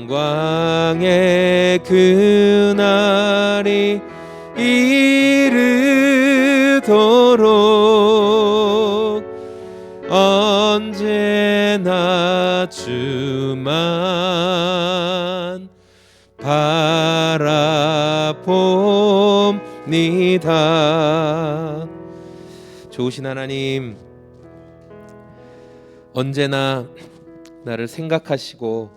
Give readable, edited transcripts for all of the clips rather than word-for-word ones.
영광의 그날이 이르도록 언제나 주만 바라봅니다. 좋으신 하나님, 언제나 나를 생각하시고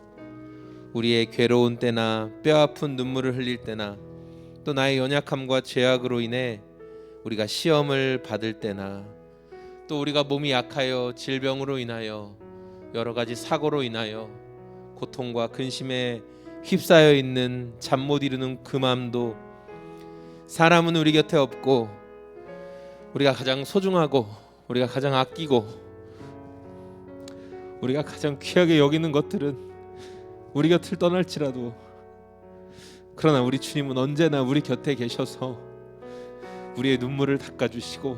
우리의 괴로운 때나 뼈아픈 눈물을 흘릴 때나 또 나의 연약함과 죄악으로 인해 우리가 시험을 받을 때나 또 우리가 몸이 약하여 질병으로 인하여 여러 가지 사고로 인하여 고통과 근심에 휩싸여 있는 잠 못 이루는 그 마음도 사람은 우리 곁에 없고 우리가 가장 소중하고 우리가 가장 아끼고 우리가 가장 귀하게 여기는 것들은 우리 곁을 떠날지라도 그러나 우리 주님은 언제나 우리 곁에 계셔서 우리의 눈물을 닦아주시고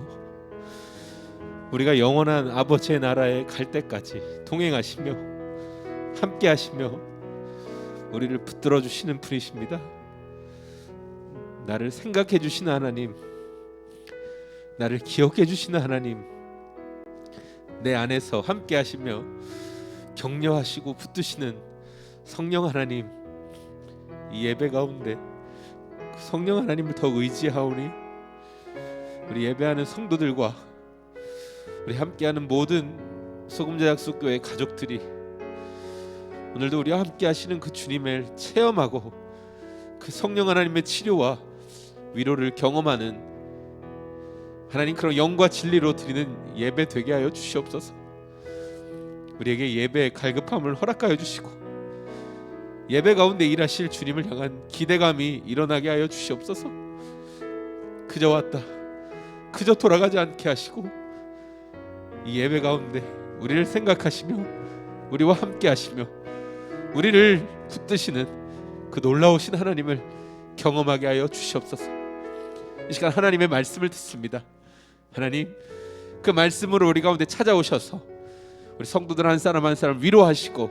우리가 영원한 아버지의 나라에 갈 때까지 동행하시며 함께하시며 우리를 붙들어 주시는 분이십니다. 나를 생각해 주시는 하나님, 나를 기억해 주시는 하나님, 내 안에서 함께하시며 격려하시고 붙드시는 성령 하나님, 이 예배 가운데 그 성령 하나님을 더욱 의지하오니 우리 예배하는 성도들과 우리 함께하는 모든 소금제약속교회 가족들이 오늘도 우리와 함께하시는 그 주님을 체험하고 그 성령 하나님의 치료와 위로를 경험하는 하나님 그런 영과 진리로 드리는 예배 되게 하여 주시옵소서. 우리에게 예배의 갈급함을 허락하여 주시고 예배 가운데 일하실 주님을 향한 기대감이 일어나게 하여 주시옵소서. 그저 왔다 그저 돌아가지 않게 하시고 이 예배 가운데 우리를 생각하시며 우리와 함께 하시며 우리를 붙드시는 그 놀라우신 하나님을 경험하게 하여 주시옵소서. 이 시간 하나님의 말씀을 듣습니다. 하나님, 그 말씀으로 우리 가운데 찾아오셔서 우리 성도들 한 사람 한 사람 위로하시고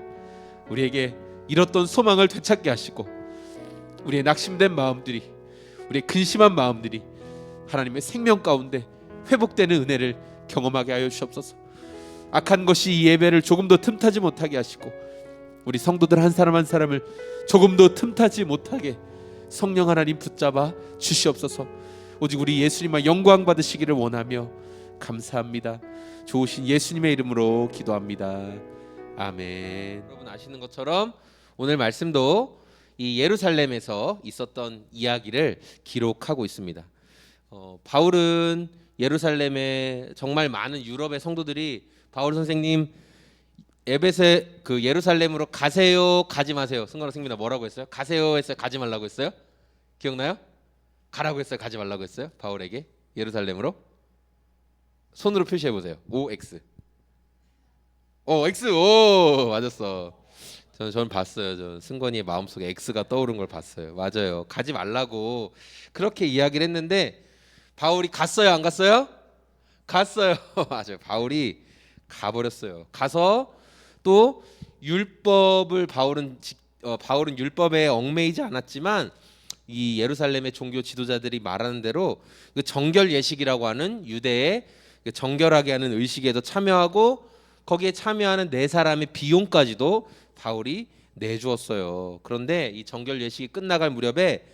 우리에게 잃었던 소망을 되찾게 하시고 우리의 낙심된 마음들이, 우리의 근심한 마음들이 하나님의 생명 가운데 회복되는 은혜를 경험하게 하여 주시옵소서. 악한 것이 이 예배를 조금도 틈타지 못하게 하시고 우리 성도들 한 사람 한 사람을 조금도 틈타지 못하게 성령 하나님 붙잡아 주시옵소서. 오직 우리 예수님만 영광 받으시기를 원하며 감사합니다. 좋으신 예수님의 이름으로 기도합니다. 아멘. 여러분 아시는 것처럼 오늘 말씀도 이 예루살렘에서 있었던 이야기를 기록하고 있습니다. 바울은 예루살렘에 정말 많은 유럽의 성도들이 바울 선생님 에베세 그 예루살렘으로 가세요 가지 마세요. 승관아 승민아 뭐라고 했어요? 가세요 했어요? 가지 말라고 했어요? 기억나요? 가라고 했어요? 가지 말라고 했어요? 바울에게 예루살렘으로? 손으로 표시해 보세요. OX. X. 오 맞았어. 저는 봤어요. 저 승관이의 마음속에 X가 떠오른 걸 봤어요. 맞아요. 가지 말라고 그렇게 이야기를 했는데 바울이 갔어요? 안 갔어요? 갔어요. 맞아요. 바울이 가버렸어요. 가서 또 율법을 바울은 율법에 얽매이지 않았지만 이 예루살렘의 종교 지도자들이 말하는 대로 그 정결 예식이라고 하는 유대의 정결하게 하는 의식에도 참여하고 거기에 참여하는 네 사람의 비용까지도 바울이 내주었어요. 그런데 이 정결 예식이 끝나갈 무렵에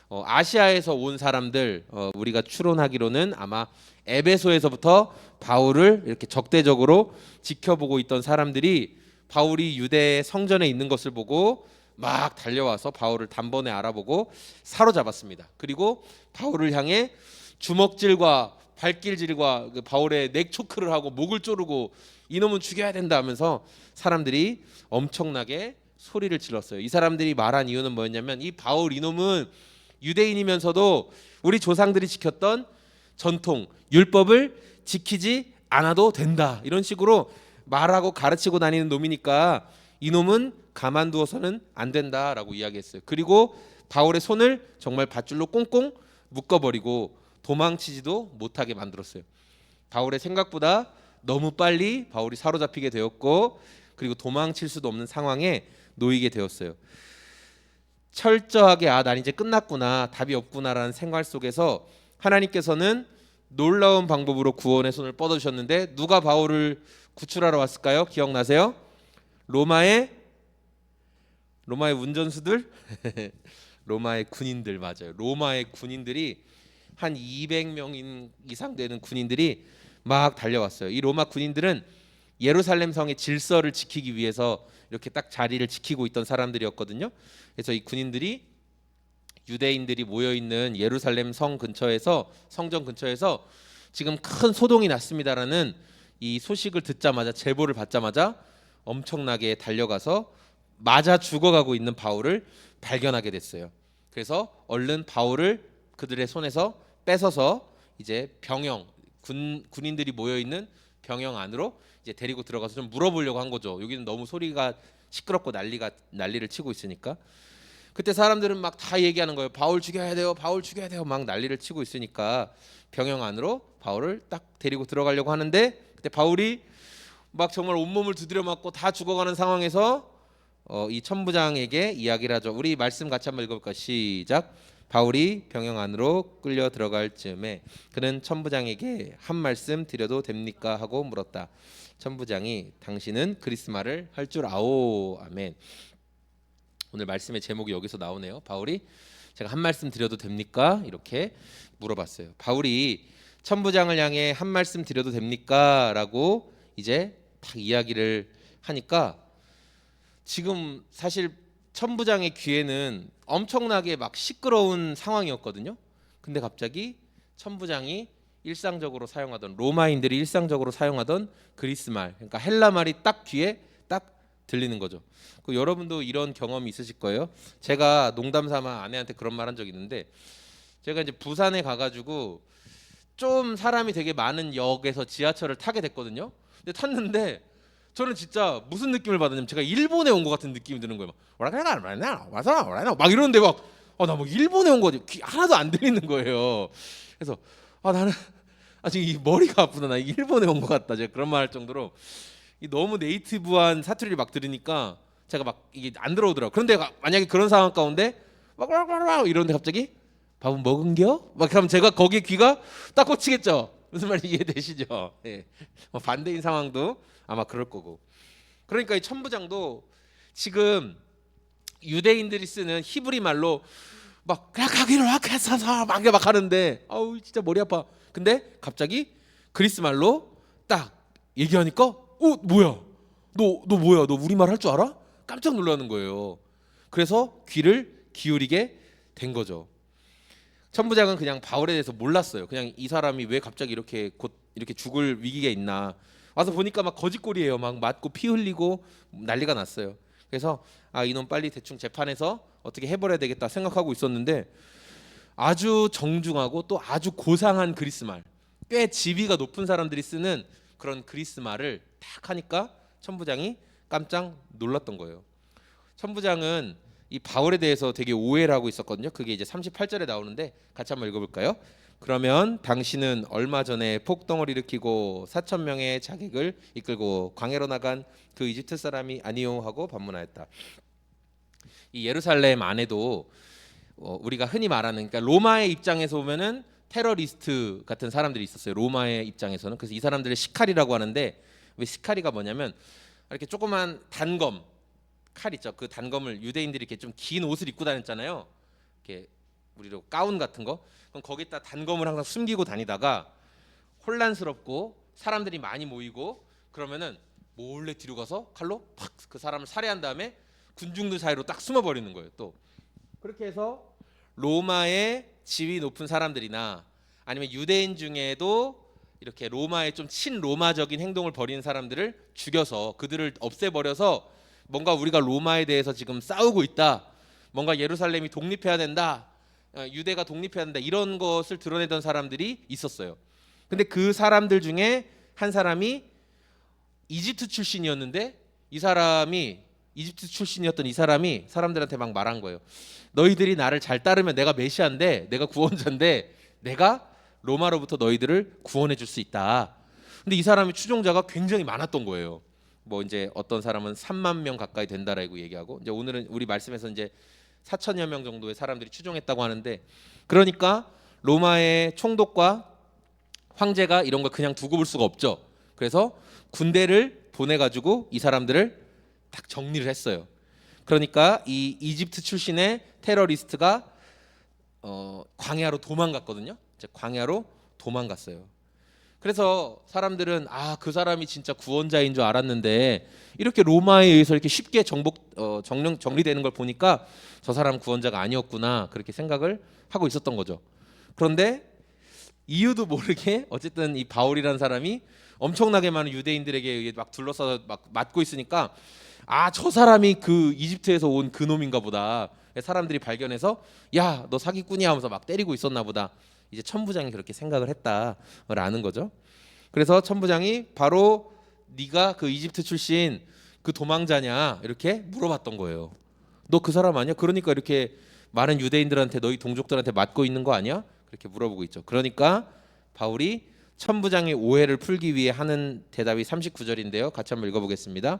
아시아에서 온 사람들 우리가 추론하기로는 아마 에베소에서부터 바울을 이렇게 적대적으로 지켜보고 있던 사람들이 바울이 유대 성전에 있는 것을 보고 막 달려와서 바울을 단번에 알아보고 사로잡았습니다. 그리고 바울을 향해 주먹질과 발길질과 그 바울의 넥초크를 하고 목을 조르고 이놈은 죽여야 된다 하면서 사람들이 엄청나게 소리를 질렀어요. 이 사람들이 말한 이유는 뭐였냐면 이 바울 이놈은 유대인이면서도 우리 조상들이 지켰던 전통 율법을 지키지 않아도 된다 이런 식으로 말하고 가르치고 다니는 놈이니까 이놈은 가만두어서는 안 된다라고 이야기했어요. 그리고 바울의 손을 정말 밧줄로 꽁꽁 묶어버리고 도망치지도 못하게 만들었어요. 바울의 생각보다 너무 빨리 바울이 사로잡히게 되었고 그리고 도망칠 수도 없는 상황에 놓이게 되었어요. 철저하게 난 이제 끝났구나, 답이 없구나라는 생활 속에서 하나님께서는 놀라운 방법으로 구원의 손을 뻗어주셨는데 누가 바울을 구출하러 왔을까요? 기억나세요? 로마의 운전수들? 로마의 군인들, 맞아요. 로마의 군인들이 한 200명 이상 되는 군인들이 막 달려왔어요. 이 로마 군인들은 예루살렘 성의 질서를 지키기 위해서 이렇게 딱 자리를 지키고 있던 사람들이었거든요. 그래서 이 군인들이 유대인들이 모여 있는 예루살렘 성정 근처에서 지금 큰 소동이 났습니다라는 이 소식을 듣자마자, 제보를 받자마자 엄청나게 달려가서 맞아 죽어가고 있는 바울을 발견하게 됐어요. 그래서 얼른 바울을 그들의 손에서 뺏어서 이제 군인들이 모여 있는 병영 안으로 이제 데리고 들어가서 좀 물어보려고 한 거죠. 여기는 너무 소리가 시끄럽고 난리를 치고 있으니까. 그때 사람들은 막 다 얘기하는 거예요. 바울 죽여야 돼요. 바울 죽여야 돼요. 막 난리를 치고 있으니까 병영 안으로 바울을 딱 데리고 들어가려고 하는데, 그때 바울이 막 정말 온몸을 두드려 맞고 다 죽어가는 상황에서 이 천부장에게 이야기를 하죠. 우리 말씀 같이 한번 읽어볼까요? 시작. 바울이 병영 안으로 끌려 들어갈 즈음에 그는 천부장에게 한 말씀 드려도 됩니까? 하고 물었다. 천부장이 당신은 그리스말을 할 줄 아오. 아멘. 오늘 말씀의 제목이 여기서 나오네요. 바울이 제가 한 말씀 드려도 됩니까? 이렇게 물어봤어요. 바울이 천부장을 향해 한 말씀 드려도 됩니까? 라고 이제 딱 이야기를 하니까 지금 사실 천부장의 귀에는 엄청나게 막 시끄러운 상황이었거든요. 근데 갑자기 천부장이 일상적으로 사용하던, 로마인들이 일상적으로 사용하던 그리스말, 그러니까 헬라 말이 딱 귀에 딱 들리는 거죠. 여러분도 이런 경험이 있으실 거예요. 제가 농담삼아 아내한테 그런 말 한 적이 있는데, 제가 이제 부산에 가가지고 좀 사람이 되게 많은 역에서 지하철을 타게 됐거든요. 근데 탔는데 저는 진짜 무슨 느낌을 받았냐면, 제가 일본에 온 것 같은 느낌이 드는 거예요. 막 이러는데 나 뭐 일본에 온 거지, 귀 하나도 안 들리는 거예요. 그래서 나는 지금 이 머리가 아프다, 나 일본에 온 것 같다, 제가 그런 말 할 정도로 너무 네이티브한 사투리를 막 들으니까 제가 막 이게 안 들어오더라고요. 그런데 만약에 그런 상황 가운데 막 이러는데 갑자기 밥은 먹은겨? 막 그러면 제가 거기에 귀가 딱 꽂히겠죠. 무슨 말인지 이해되시죠? 예. 반대인 상황도 아마 그럴 거고. 그러니까 이 천부장도 지금 유대인들이 쓰는 히브리 말로 막 가기로 하겠어서 막 하는데 아우 진짜 머리 아파. 근데 갑자기 그리스 말로 딱 얘기하니까 뭐야? 너 뭐야? 너 우리말 할 줄 알아? 깜짝 놀라는 거예요. 그래서 귀를 기울이게 된 거죠. 천부장은 그냥 바울에 대해서 몰랐어요. 그냥 이 사람이 왜 갑자기 이렇게 곧 이렇게 죽을 위기에 있나. 와서 보니까 막 거짓골이에요. 막 맞고 피 흘리고 난리가 났어요. 그래서 이놈 빨리 대충 재판해서 어떻게 해버려야 되겠다 생각하고 있었는데, 아주 정중하고 또 아주 고상한 그리스말, 꽤 지위가 높은 사람들이 쓰는 그런 그리스말을 딱 하니까 천부장이 깜짝 놀랐던 거예요. 천부장은 이 바울에 대해서 되게 오해를 하고 있었거든요. 그게 이제 38절에 나오는데 같이 한번 읽어볼까요? 그러면 당신은 얼마 전에 폭동을 일으키고 4,000명의 자객을 이끌고 광해로 나간 그 이집트 사람이 아니요 하고 반문하였다. 이 예루살렘 안에도 우리가 흔히 말하는, 그러니까 로마의 입장에서 보면은 테러리스트 같은 사람들이 있었어요. 로마의 입장에서는. 그래서 이 사람들을 시카리라고 하는데, 왜 시카리가 뭐냐면 이렇게 조그만 단검 칼 있죠. 그 단검을 유대인들이 이렇게 좀 긴 옷을 입고 다녔잖아요. 이렇게 우리로 가운 같은 거. 그럼 거기다 단검을 항상 숨기고 다니다가 혼란스럽고 사람들이 많이 모이고 그러면은 몰래 뒤로 가서 칼로 팍 그 사람을 살해한 다음에 군중들 사이로 딱 숨어버리는 거예요. 또 그렇게 해서 로마의 지위 높은 사람들이나 아니면 유대인 중에도 이렇게 로마의 좀 친로마적인 행동을 벌이는 사람들을 죽여서 그들을 없애버려서 뭔가 우리가 로마에 대해서 지금 싸우고 있다, 뭔가 예루살렘이 독립해야 된다, 유대가 독립해야 된다, 이런 것을 드러내던 사람들이 있었어요. 근데 그 사람들 중에 한 사람이 이집트 출신이었는데, 이집트 출신이었던 이 사람이 사람들한테 막 말한 거예요. 너희들이 나를 잘 따르면 내가 메시아인데, 내가 구원자인데, 내가 로마로부터 너희들을 구원해 줄 수 있다. 근데 이 사람의 추종자가 굉장히 많았던 거예요. 뭐 이제 어떤 사람은 3만 명 가까이 된다라고 얘기하고, 이제 오늘은 우리 말씀에서 이제 4천여 명 정도의 사람들이 추종했다고 하는데, 그러니까 로마의 총독과 황제가 이런 걸 그냥 두고 볼 수가 없죠. 그래서 군대를 보내가지고 이 사람들을 딱 정리를 했어요. 그러니까 이 이집트 출신의 테러리스트가 광야로 도망갔거든요. 이제 광야로 도망갔어요. 그래서 사람들은 그 사람이 진짜 구원자인 줄 알았는데 이렇게 로마에 의해서 이렇게 쉽게 정리되는 걸 보니까 저 사람 구원자가 아니었구나, 그렇게 생각을 하고 있었던 거죠. 그런데 이유도 모르게 어쨌든 이 바울이라는 사람이 엄청나게 많은 유대인들에게 막 둘러싸서 막 맞고 있으니까 저 사람이 그 이집트에서 온 그 놈인가 보다. 사람들이 발견해서 야, 너 사기꾼이야 하면서 막 때리고 있었나 보다. 이제 천부장이 그렇게 생각을 했다라는 거죠. 그래서 천부장이 바로 네가 그 이집트 출신 그 도망자냐 이렇게 물어봤던 거예요. 너 그 사람 아니야? 그러니까 이렇게 많은 유대인들한테 너희 동족들한테 맞고 있는 거 아니야? 그렇게 물어보고 있죠. 그러니까 바울이 천부장의 오해를 풀기 위해 하는 대답이 39절인데요. 같이 한번 읽어보겠습니다.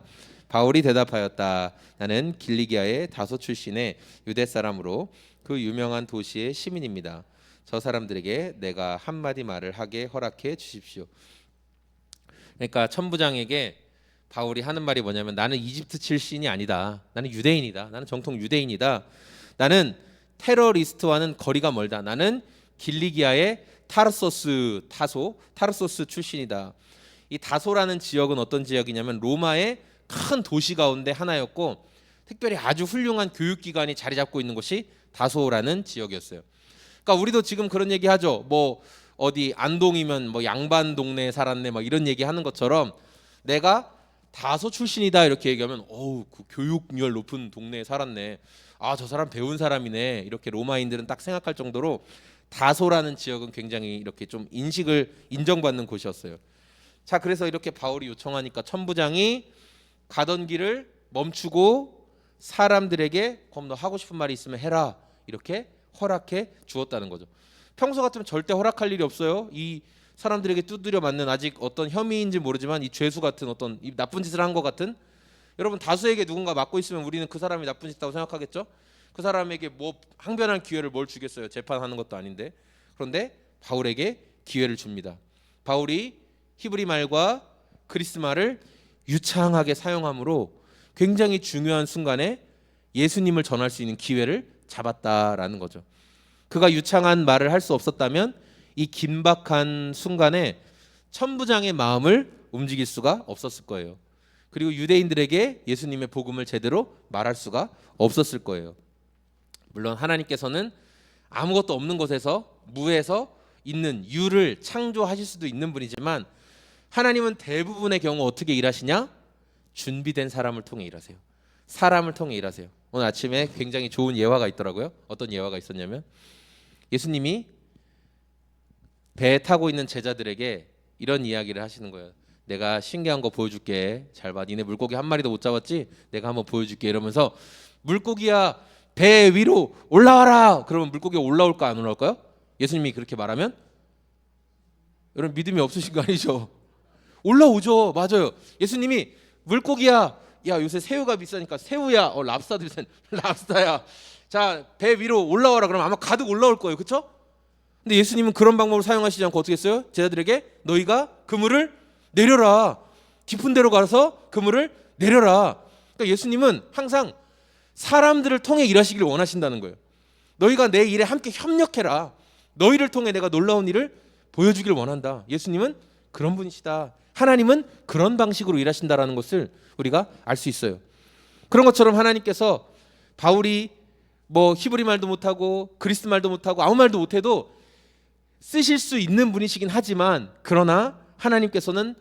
바울이 대답하였다. 나는 길리기아의 다소 출신의 유대 사람으로 그 유명한 도시의 시민입니다. 저 사람들에게 내가 한마디 말을 하게 허락해 주십시오. 그러니까 천부장에게 바울이 하는 말이 뭐냐면, 나는 이집트 출신이 아니다. 나는 유대인이다. 나는 정통 유대인이다. 나는 테러리스트와는 거리가 멀다. 나는 길리기아의 타르소스 출신이다. 이 다소라는 지역은 어떤 지역이냐면 로마의 큰 도시 가운데 하나였고, 특별히 아주 훌륭한 교육기관이 자리 잡고 있는 곳이 다소라는 지역이었어요. 그러니까 우리도 지금 그런 얘기 하죠. 뭐 어디 안동이면 뭐 양반 동네에 살았네 막 이런 얘기 하는 것처럼, 내가 다소 출신이다 이렇게 얘기하면 그 교육열 높은 동네에 살았네. 저 사람 배운 사람이네. 이렇게 로마인들은 딱 생각할 정도로 다소라는 지역은 굉장히 이렇게 좀 인식을 인정받는 곳이었어요. 자, 그래서 이렇게 바울이 요청하니까 천부장이 가던 길을 멈추고 사람들에게 그럼 너 하고 싶은 말이 있으면 해라 이렇게 허락해 주었다는 거죠. 평소 같으면 절대 허락할 일이 없어요. 이 사람들에게 두드려 맞는, 아직 어떤 혐의인지 모르지만 이 죄수 같은 어떤 이 나쁜 짓을 한 것 같은, 여러분 다수에게 누군가 맞고 있으면 우리는 그 사람이 나쁜 짓 했다고 생각하겠죠. 그 사람에게 뭐 항변할 기회를 뭘 주겠어요. 재판하는 것도 아닌데. 그런데 바울에게 기회를 줍니다. 바울이 히브리 말과 그리스 말을 유창하게 사용함으로 굉장히 중요한 순간에 예수님을 전할 수 있는 기회를 잡았다라는 거죠. 그가 유창한 말을 할 수 없었다면 이 긴박한 순간에 천부장의 마음을 움직일 수가 없었을 거예요. 그리고 유대인들에게 예수님의 복음을 제대로 말할 수가 없었을 거예요. 물론 하나님께서는 아무것도 없는 곳에서, 무에서 있는 유를 창조하실 수도 있는 분이지만, 하나님은 대부분의 경우 어떻게 일하시냐? 준비된 사람을 통해 일하세요. 사람을 통해 일하세요. 오늘 아침에 굉장히 좋은 예화가 있더라고요. 어떤 예화가 있었냐면, 예수님이 배에 타고 있는 제자들에게 이런 이야기를 하시는 거예요. 내가 신기한 거 보여줄게. 잘 봐. 니네 물고기 한 마리도 못 잡았지? 내가 한번 보여줄게. 이러면서 물고기야 배 위로 올라와라. 그러면 물고기가 올라올까 안 올라올까요? 예수님이 그렇게 말하면 여러분 믿음이 없으신 거 아니죠? 올라오죠. 맞아요. 예수님이 물고기야, 야 요새 새우가 비싸니까 새우야, 랍스타도 비싼 랍스타야. 자, 배 위로 올라와라. 그러면 아마 가득 올라올 거예요. 그렇죠? 근데 예수님은 그런 방법을 사용하시지 않고 어떻게 했어요? 제자들에게 너희가 그물을 내려라. 깊은 데로 가서 그물을 내려라. 그러니까 예수님은 항상 사람들을 통해 일하시기를 원하신다는 거예요. 너희가 내 일에 함께 협력해라. 너희를 통해 내가 놀라운 일을 보여주기를 원한다. 예수님은 그런 분이시다. 하나님은 그런 방식으로 일하신다라는 것을 우리가 알 수 있어요. 그런 것처럼 하나님께서 바울이 뭐 히브리 말도 못하고 그리스 말도 못하고 아무 말도 못해도 쓰실 수 있는 분이시긴 하지만, 그러나 하나님께서는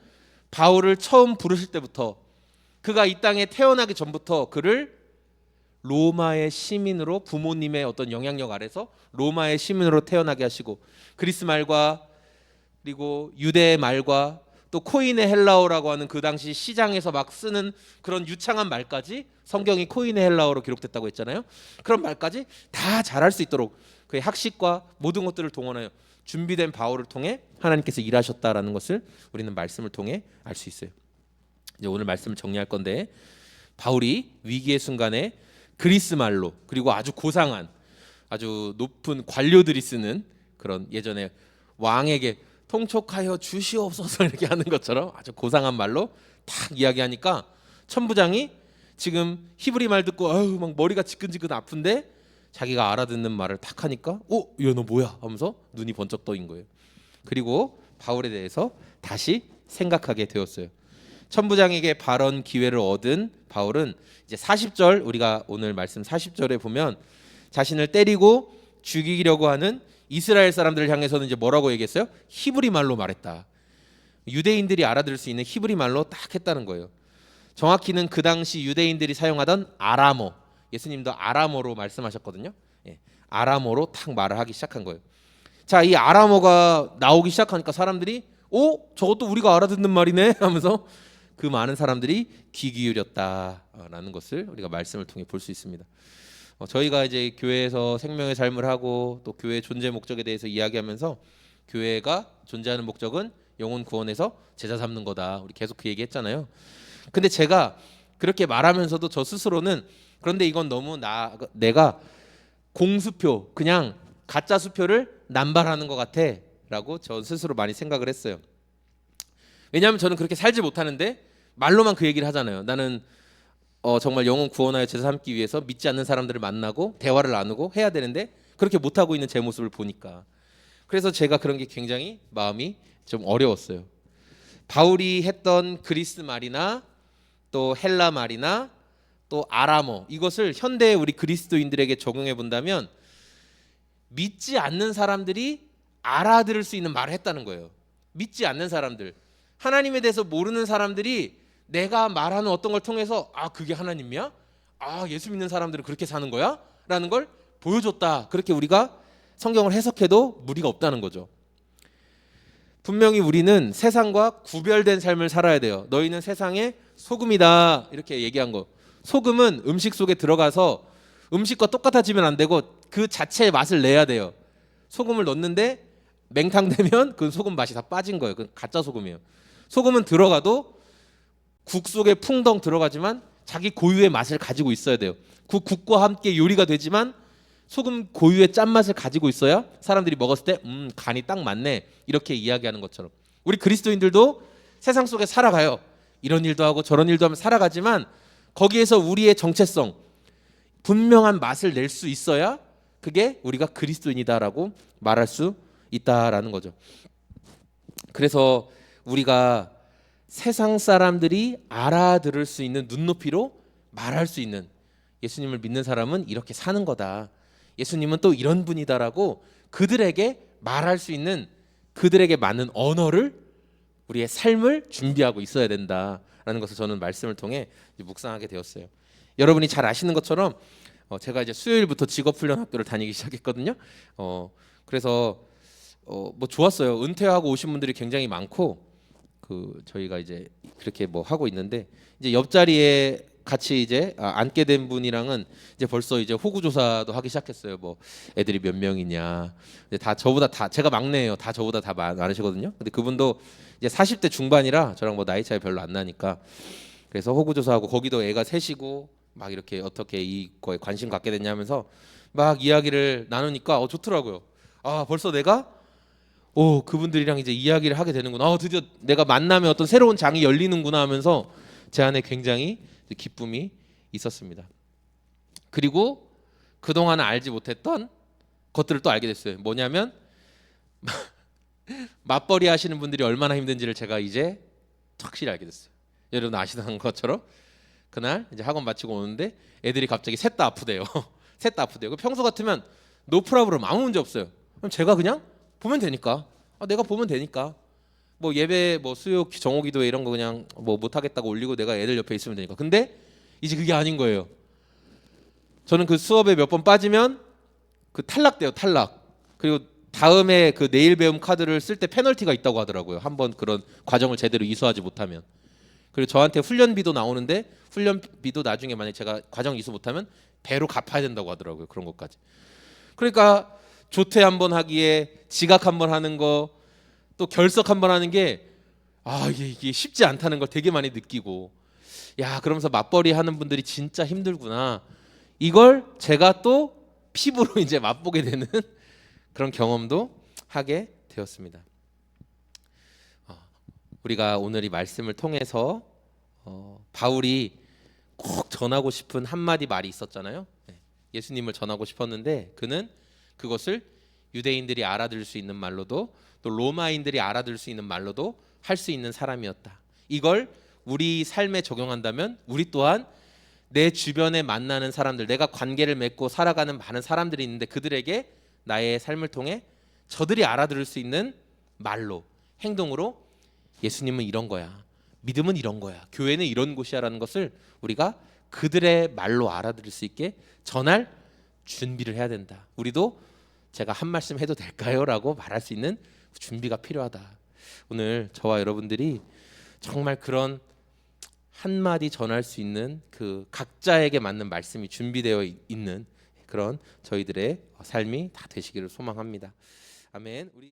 바울을 처음 부르실 때부터, 그가 이 땅에 태어나기 전부터 그를 로마의 시민으로, 부모님의 어떤 영향력 아래서 로마의 시민으로 태어나게 하시고, 그리스 말과 그리고 유대 말과 또 코이네 헬라어라고 하는 그 당시 시장에서 막 쓰는 그런 유창한 말까지, 성경이 코이네 헬라어로 기록됐다고 했잖아요. 그런 말까지 다 잘할 수 있도록 그의 학식과 모든 것들을 동원하여 준비된 바울을 통해 하나님께서 일하셨다라는 것을 우리는 말씀을 통해 알 수 있어요. 이제 오늘 말씀을 정리할 건데, 바울이 위기의 순간에 그리스 말로, 그리고 아주 고상한 아주 높은 관료들이 쓰는 그런 예전에 왕에게 통촉하여 주시옵소서 이렇게 하는 것처럼 아주 고상한 말로 탁 이야기하니까 천부장이 지금 히브리 말 듣고 아유 막 머리가 지끈지끈 아픈데 자기가 알아듣는 말을 탁 하니까 야 너 뭐야 하면서 눈이 번쩍 떠인 거예요. 그리고 바울에 대해서 다시 생각하게 되었어요. 천부장에게 발언 기회를 얻은 바울은 이제 40절, 우리가 오늘 말씀 40절에 보면 자신을 때리고 죽이려고 하는 이스라엘 사람들을 향해서는 이제 뭐라고 얘기했어요? 히브리 말로 말했다. 유대인들이 알아들을 수 있는 히브리 말로 딱 했다는 거예요. 정확히는 그 당시 유대인들이 사용하던 아람어, 예수님도 아람어로 말씀하셨거든요. 예, 아람어로 탁 말을 하기 시작한 거예요. 자, 이 아람어가 나오기 시작하니까 사람들이 저것도 우리가 알아듣는 말이네 하면서 그 많은 사람들이 귀 기울였다라는 것을 우리가 말씀을 통해 볼 수 있습니다. 저희가 이제 교회에서 생명의 삶을 하고 또 교회의 존재 목적에 대해서 이야기하면서 교회가 존재하는 목적은 영혼 구원에서 제자 삼는 거다. 우리 계속 그 얘기했잖아요. 근데 제가 그렇게 말하면서도 저 스스로는 그런데 이건 너무 내가 공수표, 그냥 가짜 수표를 남발하는 것 같아라고 저 스스로 많이 생각을 했어요. 왜냐하면 저는 그렇게 살지 못하는데 말로만 그 얘기를 하잖아요. 나는 정말 영혼 구원하여 제자 삼기 위해서 믿지 않는 사람들을 만나고 대화를 나누고 해야 되는데 그렇게 못하고 있는 제 모습을 보니까, 그래서 제가 그런 게 굉장히 마음이 좀 어려웠어요. 바울이 했던 그리스 말이나 또 헬라 말이나 또 아람어, 이것을 현대 우리 그리스도인들에게 적용해 본다면 믿지 않는 사람들이 알아들을 수 있는 말을 했다는 거예요. 믿지 않는 사람들, 하나님에 대해서 모르는 사람들이 내가 말하는 어떤 걸 통해서 그게 하나님이야? 예수 믿는 사람들은 그렇게 사는 거야? 라는 걸 보여줬다. 그렇게 우리가 성경을 해석해도 무리가 없다는 거죠. 분명히 우리는 세상과 구별된 삶을 살아야 돼요. 너희는 세상의 소금이다 이렇게 얘기한 거. 소금은 음식 속에 들어가서 음식과 똑같아지면 안 되고 그 자체의 맛을 내야 돼요. 소금을 넣는데 맹탕되면 그 소금 맛이 다 빠진 거예요. 그 가짜 소금이에요. 소금은 들어가도 국 속에 풍덩 들어가지만 자기 고유의 맛을 가지고 있어야 돼요. 그 국과 함께 요리가 되지만 소금 고유의 짠맛을 가지고 있어야 사람들이 먹었을 때 간이 딱 맞네 이렇게 이야기하는 것처럼 우리 그리스도인들도 세상 속에 살아가요. 이런 일도 하고 저런 일도 하면 살아가지만 거기에서 우리의 정체성, 분명한 맛을 낼 수 있어야 그게 우리가 그리스도인이다라고 말할 수 있다라는 거죠. 그래서 우리가 세상 사람들이 알아들을 수 있는 눈높이로 말할 수 있는, 예수님을 믿는 사람은 이렇게 사는 거다, 예수님은 또 이런 분이다라고 그들에게 말할 수 있는, 그들에게 맞는 언어를, 우리의 삶을 준비하고 있어야 된다라는 것을 저는 말씀을 통해 묵상하게 되었어요. 여러분이 잘 아시는 것처럼 제가 이제 수요일부터 직업훈련학교를 다니기 시작했거든요. 그래서 뭐 좋았어요. 은퇴하고 오신 분들이 굉장히 많고 저희가 이제 그렇게 뭐 하고 있는데 이제 옆자리에 같이 이제 앉게 된 분이랑은 이제 벌써 이제 호구 조사도 하기 시작했어요. 뭐 애들이 몇 명이냐. 다 저보다 다 제가 막내예요. 다 저보다 다 많으시거든요. 근데 그분도 이제 40대 중반이라 저랑 뭐 나이 차이 별로 안 나니까 그래서 호구 조사하고 거기도 애가 셋이고 막 이렇게 어떻게 이거에 관심 갖게 됐냐 하면서 막 이야기를 나누니까 좋더라고요. 벌써 내가 그분들이랑 이제 이야기를 하게 되는구나. 드디어 내가 만나면 어떤 새로운 장이 열리는구나 하면서 제 안에 굉장히 기쁨이 있었습니다. 그리고 그동안은 알지 못했던 것들을 또 알게 됐어요. 뭐냐면 맞벌이 하시는 분들이 얼마나 힘든지를 제가 이제 확실히 알게 됐어요. 여러분 아시는 것처럼 그날 이제 학원 마치고 오는데 애들이 갑자기 셋 다 아프대요. 셋 다 아프대요. 평소 같으면 노 프라브럼 아무 문제 없어요. 그럼 제가 그냥 보면 되니까 내가 보면 되니까 뭐 예배 뭐 수요 정오 기도회 이런 거 그냥 뭐 못하겠다고 올리고 내가 애들 옆에 있으면 되니까. 근데 이제 그게 아닌 거예요. 저는 그 수업에 몇 번 빠지면 그 탈락돼요. 탈락. 그리고 다음에 그 내일 배움 카드를 쓸 때 페널티가 있다고 하더라고요. 한번 그런 과정을 제대로 이수하지 못하면. 그리고 저한테 훈련비도 나오는데 훈련비도 나중에 만약 제가 과정 이수 못하면 배로 갚아야 된다고 하더라고요. 그런 것까지. 그러니까 조퇴 한번 하기에 지각 한번 하는 거, 또 결석 한번 하는 게 이게 쉽지 않다는 걸 되게 많이 느끼고, 그러면서 맞벌이 하는 분들이 진짜 힘들구나. 이걸 제가 또 피부로 이제 맛보게 되는 그런 경험도 하게 되었습니다. 우리가 오늘 이 말씀을 통해서 바울이 꼭 전하고 싶은 한마디 말이 있었잖아요. 예수님을 전하고 싶었는데 그는 그것을 유대인들이 알아들을 수 있는 말로도 또 로마인들이 알아들을 수 있는 말로도 할 수 있는 사람이었다. 이걸 우리 삶에 적용한다면 우리 또한 내 주변에 만나는 사람들, 내가 관계를 맺고 살아가는 많은 사람들이 있는데 그들에게 나의 삶을 통해 저들이 알아들을 수 있는 말로, 행동으로 예수님은 이런 거야, 믿음은 이런 거야, 교회는 이런 곳이야라는 것을 우리가 그들의 말로 알아들을 수 있게 전할 준비를 해야 된다. 우리도 제가 한 말씀 해도 될까요? 라고 말할 수 있는 준비가 필요하다. 오늘 저와 여러분들이 정말 그런 한마디 전할 수 있는 그 각자에게 맞는 말씀이 준비되어 있는 그런 저희들의 삶이 다 되시기를 소망합니다. 아멘. 우리